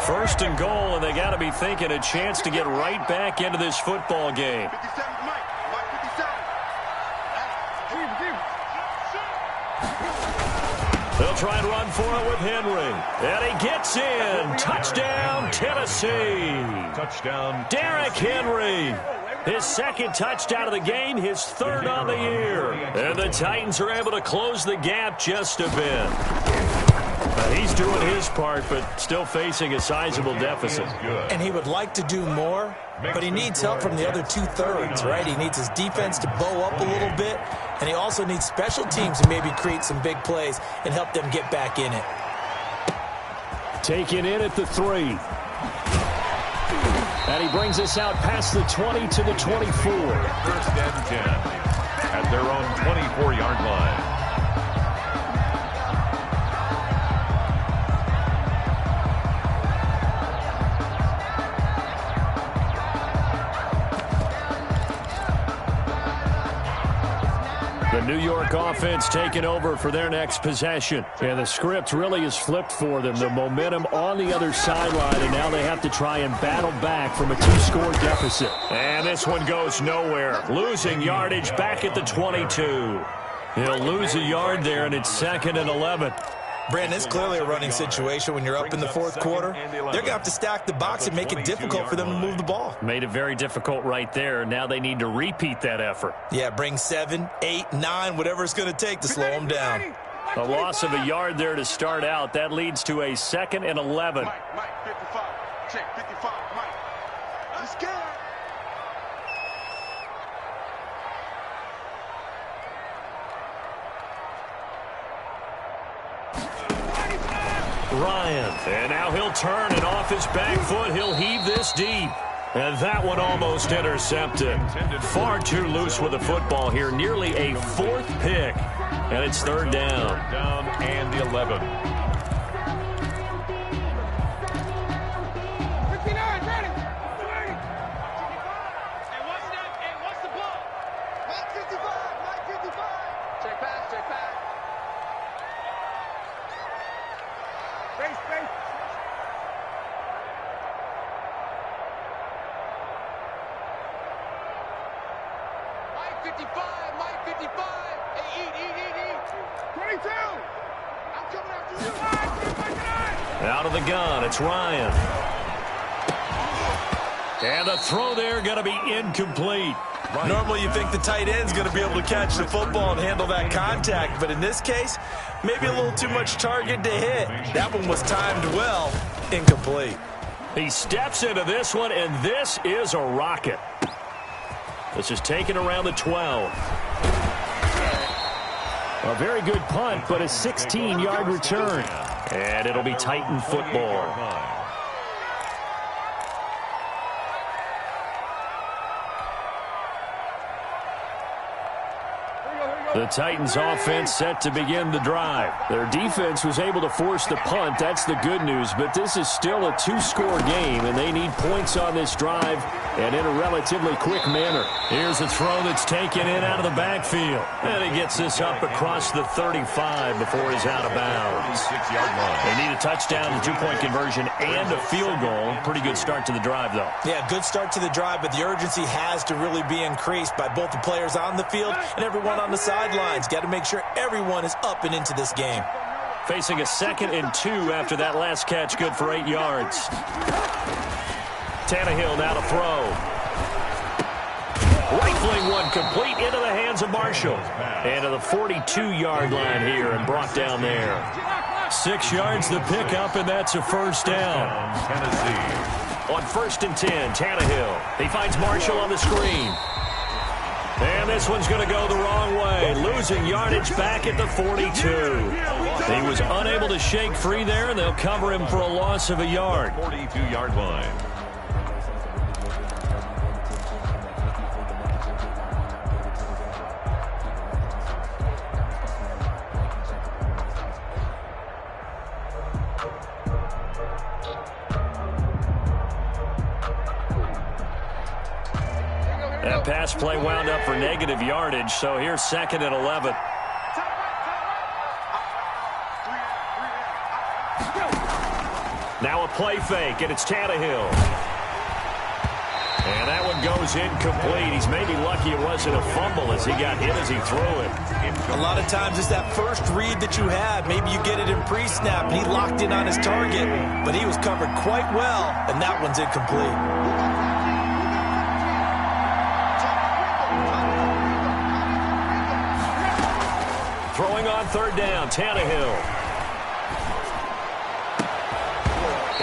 First and goal, and they got to be thinking a chance to get right back into this football game. They'll try and run for it with Henry. And he gets in. Touchdown, Tennessee. Touchdown, Derrick Henry. His 2nd touchdown of the game, his 3rd on the year. And the Titans are able to close the gap just a bit. He's doing his part, but still facing a sizable deficit. And he would like to do more, but he needs help from the other two-thirds, right? He needs his defense to bow up a little bit, and he also needs special teams to maybe create some big plays and help them get back in it. Taken in at the 3. And he brings us out past the 20 to the 24. First and 10 at their own 24-yard line. The New York offense taking over for their next possession. And the script really is flipped for them. The momentum on the other sideline, and now they have to try and battle back from a 2-score deficit. And this one goes nowhere. Losing yardage back at the 22. He'll lose a yard there, and it's 2nd and 11. Brandon, it's clearly a running situation when you're up in the fourth quarter. They're going to have to stack the box and make it difficult for them to move the ball. Made it very difficult right there. Now they need to repeat that effort. Yeah, bring 7, 8, 9, whatever it's going to take to slow them down. A loss of a yard there to start out. That leads to a 2nd and 11. Mike, 55. Check, 55, Mike. Let's go. Ryan, and now he'll turn, and off his back foot, he'll heave this deep. And that one almost intercepted. Far too loose with the football here, nearly a 4th pick. And it's 3rd down. Down and the 11. 59, ready. Hey, what's that? Hey, what's the ball? Mike 55, Mike 55. Check pass, check pass. Space. Mike 55, Mike 55. Hey, eat. 22. I'm coming after you. Out of the gun, it's Ryan. And a throw there going to be incomplete. Normally you think the tight end's going to be able to catch the football and handle that contact, but in this case, maybe a little too much target to hit. That one was timed well, incomplete. He steps into this one, and this is a rocket. This is taken around the 12. A very good punt, but a 16-yard return. And it'll be Titan football. The Titans offense set to begin the drive. Their defense was able to force the punt. That's the good news, but this is still a 2-score game, and they need points on this drive and in a relatively quick manner. Here's a throw that's taken in out of the backfield. And he gets this up across the 35 before he's out of bounds. 6-yard line. They need a touchdown, a 2-point conversion, and a field goal. Pretty good start to the drive, though. Yeah, good start to the drive, but the urgency has to really be increased by both the players on the field and everyone on the sidelines. Got to make sure everyone is up and into this game. Facing a 2nd and 2 after that last catch, good for 8 yards. Tannehill now to throw. Rifling one complete into the hands of Marshall. And to the 42-yard line here and brought down there. 6 yards the pickup, and that's a 1st down. Tennessee. On 1st and 10, Tannehill. He finds Marshall on the screen. And this one's going to go the wrong way. Losing yardage back at the 42. He was unable to shake free there, and they'll cover him for a loss of a yard. 42-yard line. That pass play wound up for negative yardage, so here's 2nd and 11. Now a play fake, and it's Tannehill. And that one goes incomplete. He's maybe lucky it wasn't a fumble as he got hit as he threw it. A lot of times it's that first read that you have. Maybe you get it in pre-snap, and he locked in on his target, but he was covered quite well, and that one's incomplete. Throwing on 3rd down, Tannehill.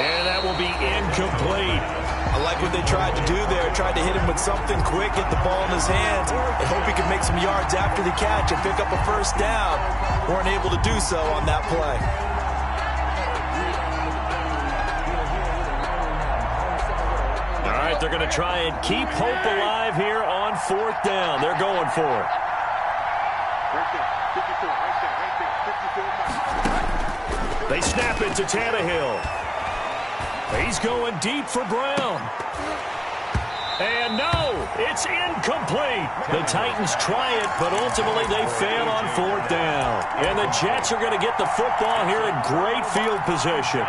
And that will be incomplete. I like what they tried to do there. Tried to hit him with something quick, get the ball in his hands, and hope he could make some yards after the catch and pick up a first down. Weren't able to do so on that play. All right, they're going to try and keep hope alive here on 4th down. They're going for it. They snap it to Tannehill. He's going deep for Brown. And no, it's incomplete. The Titans try it, but ultimately they fail on 4th down. And the Jets are going to get the football here in great field position.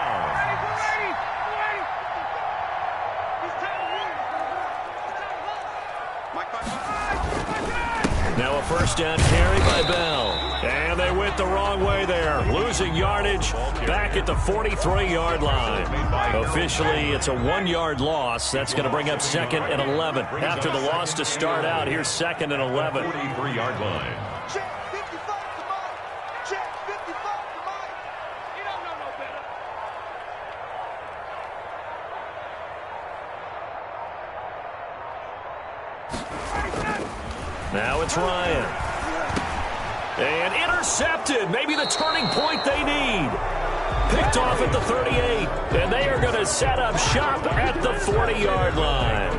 Now a first down carry by Bell. And they went the wrong way there. Losing yardage back at the 43-yard line. Officially, it's a 1-yard loss. That's going to bring up 2nd and 11. After the loss to start out, here's 2nd and 11. 43-yard line. Check 55 to Mike. Check 55 to Mike. You don't know no better. Now it's Ryan. And intercepted. Maybe the turning point they need. Picked off at the 38. And they are going to set up shop at the 40-yard line.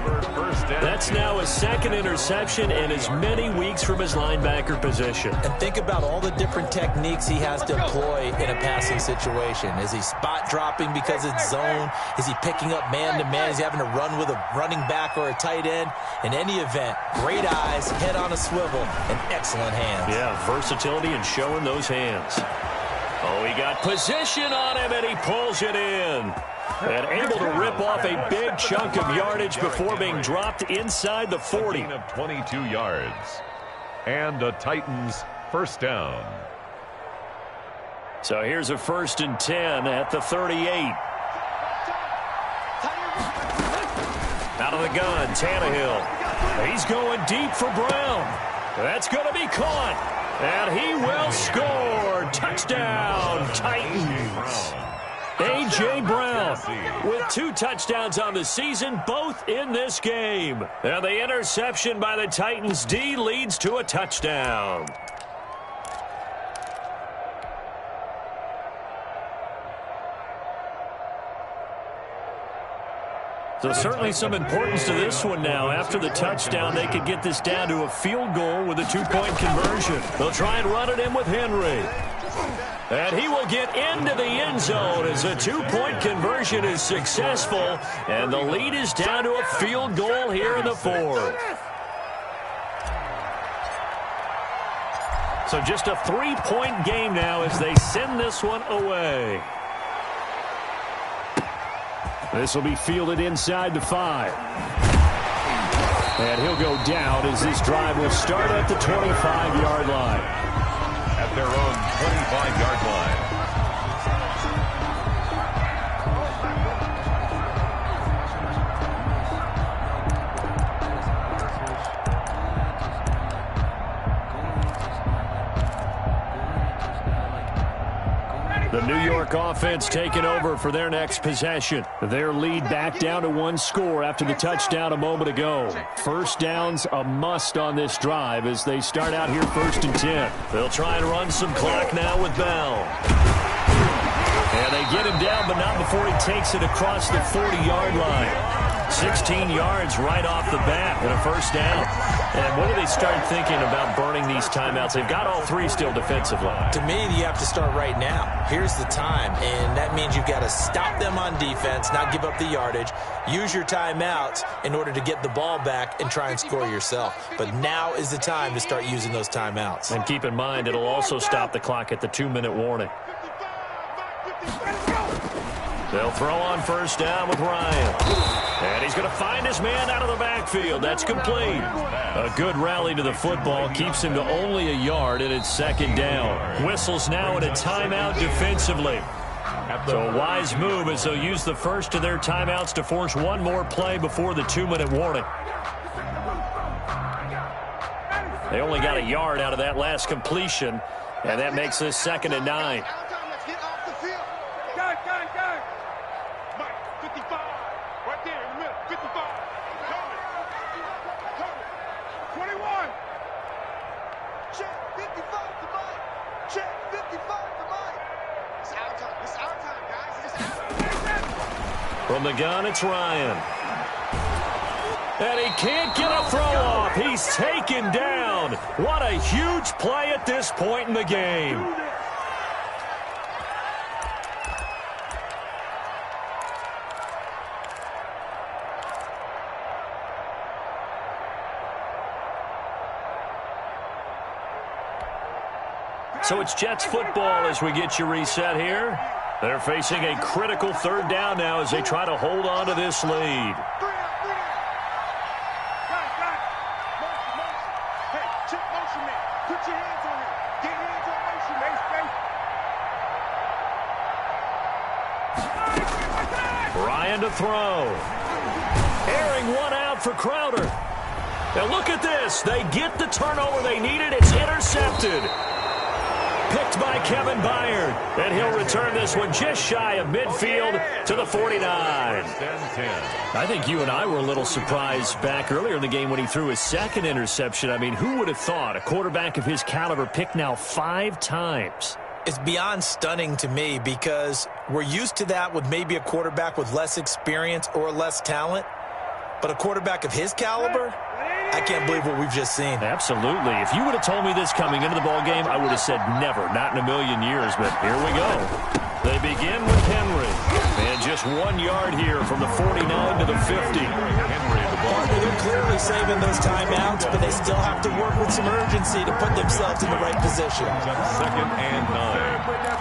That's now his 2nd interception in as many weeks from his linebacker position. And think about all the different techniques he has to employ in a passing situation. Is he spot dropping because it's zone? Is he picking up man-to-man? Is he having to run with a running back or a tight end? In any event, great eyes, head on a swivel, and excellent hands. Yeah, versatility and showing those hands. Oh, he got position on him, and he pulls it in. And able to rip off a big chunk of yardage before being dropped inside the 40. Of 22 yards. And the Titans first down. So here's a 1st and 10 at the 38. Out of the gun, Tannehill. He's going deep for Brown. That's going to be caught. And he will score. Touchdown, Titans. A.J. Brown with 2 touchdowns on the season, both in this game. And the interception by the Titans D leads to a touchdown. So certainly some importance to this one now. After the touchdown, they could get this down to a field goal with a 2-point conversion. They'll try and run it in with Henry. And he will get into the end zone as a 2-point conversion is successful. And the lead is down to a field goal here in the 4th. So just a 3-point game now as they send this one away. This will be fielded inside the 5. And he'll go down as this drive will start at the 25-yard line. At their own 25-yard line. The New York offense taking over for their next possession. Their lead back down to 1 score after the touchdown a moment ago. First down's a must on this drive as they start out here 1st and 10. They'll try and run some clock now with Bell. And they get him down, but not before he takes it across the 40-yard line. 16 yards right off the bat and a first down. And when do they start thinking about burning these timeouts? They've got all 3 still defensively. To me, you have to start right now. Here's the time, and that means you've got to stop them on defense, not give up the yardage, use your timeouts in order to get the ball back and try and score yourself. But now is the time to start using those timeouts. And keep in mind, it'll also stop the clock at the 2-minute warning. They'll throw on first down with Ryan. And he's going to find his man out of the backfield. That's complete. A good rally to the football keeps him to only a yard, and it's 2nd down. Whistles now in a timeout defensively. So a wise move as they'll use the first of their timeouts to force one more play before the 2-minute warning. They only got a yard out of that last completion, and that makes this 2nd and 9. From the gun, it's Ryan. And he can't get a throw off. He's taken down. What a huge play at this point in the game. So it's Jets football as we get you reset here. They're facing a critical third down now as they try to hold on to this lead. Ryan to throw. Airing one out for Crowder. Now look at this. They get the turnover they needed. It's intercepted. Picked by Kevin Byard. And he'll return this one just shy of midfield to the 49. I think you and I were a little surprised back earlier in the game when he threw his second interception. I mean, who would have thought a quarterback of his caliber picked now 5 times? It's beyond stunning to me because we're used to that with maybe a quarterback with less experience or less talent. But a quarterback of his caliber, I can't believe what we've just seen. Absolutely. If you would have told me this coming into the ballgame, I would have said never, not in a million years. But here we go. They begin with Henry. And just 1 yard here from the 49 to the 50. Partner, they're clearly saving those timeouts, but they still have to work with some urgency to put themselves in the right position. 2nd and 9.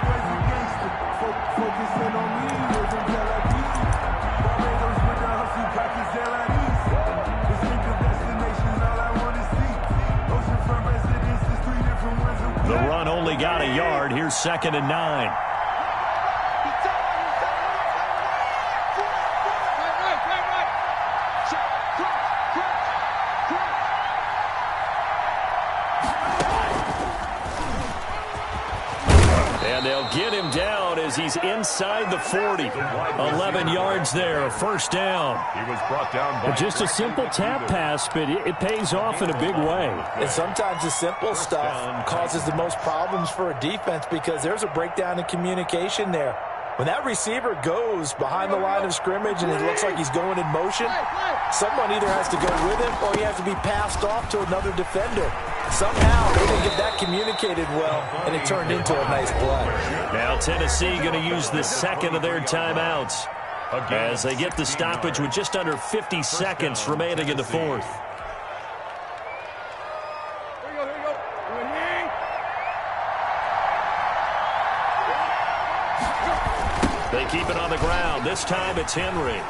The run only got a yard. Here's 2nd and 9. And they'll get him down as he's inside the 40. 11 yards there, 1st down. He was brought down by just a simple tap pass, but it pays off in a big way. And sometimes the simple stuff causes the most problems for a defense because there's a breakdown in communication there. When that receiver goes behind the line of scrimmage and it looks like he's going in motion, someone either has to go with him or he has to be passed off to another defender. Somehow they didn't get that communicated well, and it turned into a nice play. Now Tennessee going to use the second of their timeouts as they get the stoppage with just under 50 seconds remaining in the 4th. They keep it on the ground. This time it's Henry.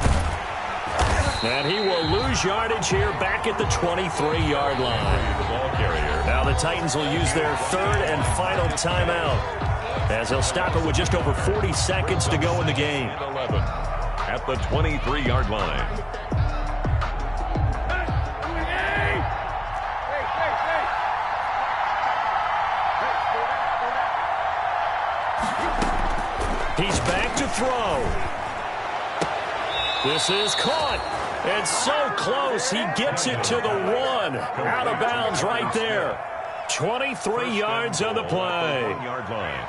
And he will lose yardage here back at the 23-yard line. Now the Titans will use their 3rd and final timeout as they'll stop it with just over 40 seconds to go in the game. 11 at the 23-yard line. He's back to throw. This is caught. And so close, he gets it to the 1. Out of bounds right there. 23 yards on the play. Yard line.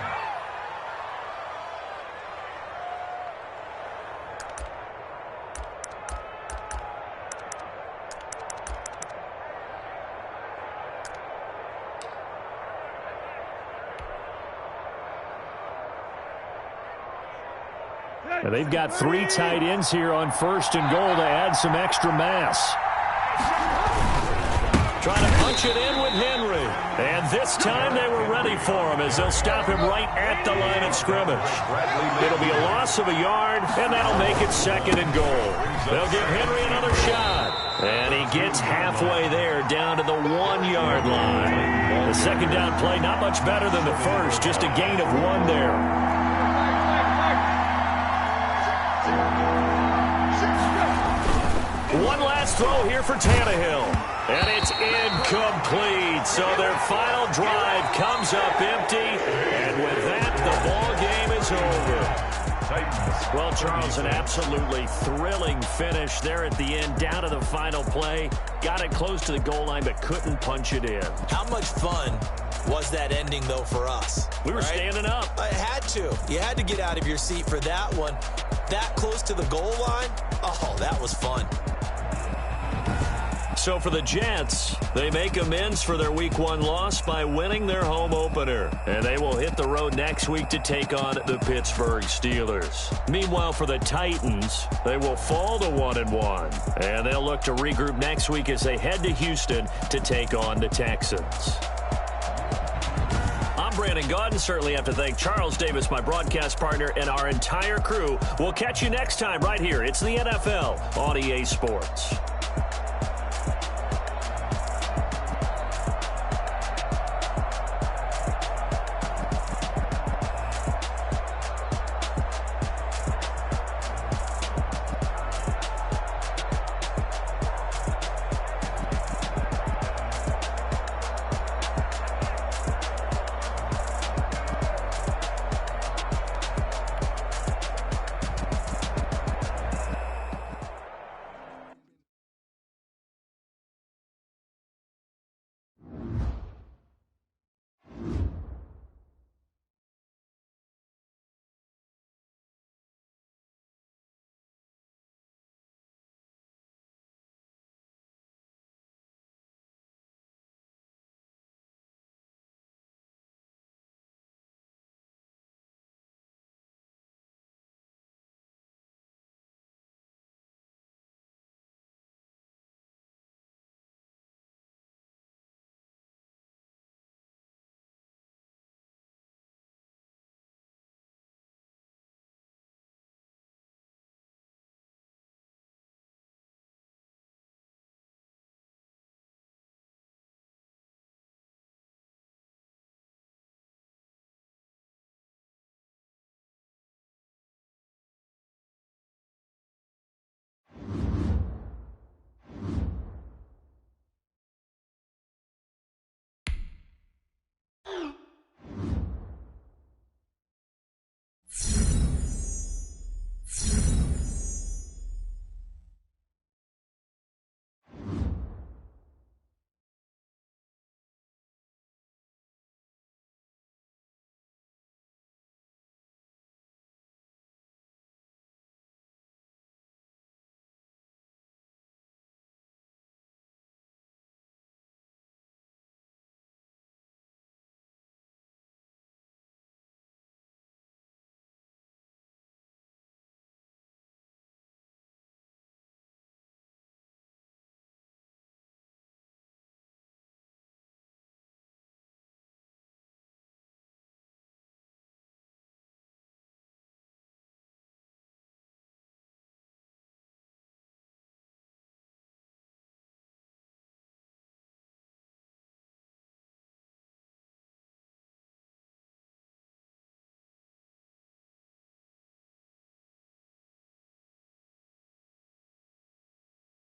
Now they've got 3 tight ends here on 1st and goal to add some extra mass. Trying to punch it in with Henry. And this time they were ready for him as they'll stop him right at the line of scrimmage. It'll be a loss of a yard, and that'll make it 2nd and goal. They'll give Henry another shot. And he gets halfway there down to the 1-yard line. The 2nd down play not much better than the first, just a gain of 1 there. One last throw here for Tannehill. And it's incomplete. So their final drive comes up empty. And with that, the ball game is over. Well, Charles, an absolutely thrilling finish there at the end, down to the final play. Got it close to the goal line, but couldn't punch it in. How much fun was that ending, though, for us? We were standing up. I had to. You had to get out of your seat for that one. that close to the goal line, oh, that was fun. So for the Jets, they make amends for their Week 1 loss by winning their home opener. And they will hit the road next week to take on the Pittsburgh Steelers. Meanwhile, for the Titans, they will fall to 1-1. And they'll look to regroup next week as they head to Houston to take on the Texans. I'm Brandon Gaudin. Certainly have to thank Charles Davis, my broadcast partner, and our entire crew. We'll catch you next time right here. It's the NFL on EA Sports.